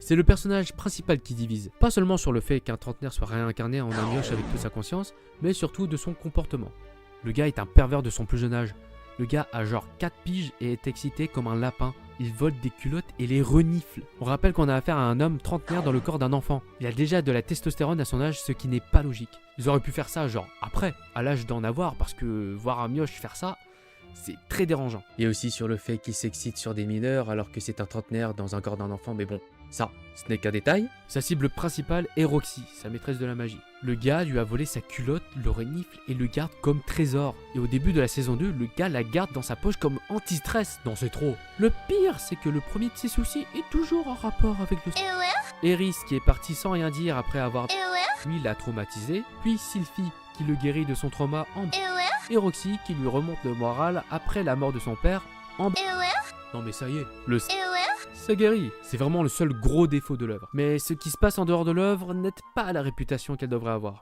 C'est le personnage principal qui divise, pas seulement sur le fait qu'un trentenaire soit réincarné en un mioche avec toute sa conscience, mais surtout de son comportement. Le gars est un pervers de son plus jeune âge. Le gars a genre 4 piges et est excité comme un lapin. Il vole des culottes et les renifle. On rappelle qu'on a affaire à un homme trentenaire dans le corps d'un enfant. Il a déjà de la testostérone à son âge, ce qui n'est pas logique. Ils auraient pu faire ça genre après, à l'âge d'en avoir, parce que voir un mioche faire ça, c'est très dérangeant. Et aussi sur le fait qu'il s'excite sur des mineurs alors que c'est un trentenaire dans un corps d'un enfant, mais bon, ça, ce n'est qu'un détail. Sa cible principale est Roxy, sa maîtresse de la magie. Le gars lui a volé sa culotte, le renifle et le garde comme trésor. Et au début de la saison 2, le gars la garde dans sa poche comme anti-stress. Non, c'est trop. Le pire, c'est que le premier de ses soucis est toujours en rapport avec le... Eris qui est parti sans rien dire après avoir... Lui l'a traumatisé, puis Sylphie qui le guérit de son trauma en... Et Roxy qui lui remonte le moral après la mort de son père en... Non mais ça y est, le... Ça guérit, c'est vraiment le seul gros défaut de l'œuvre. Mais ce qui se passe en dehors de l'œuvre n'aide pas à la réputation qu'elle devrait avoir.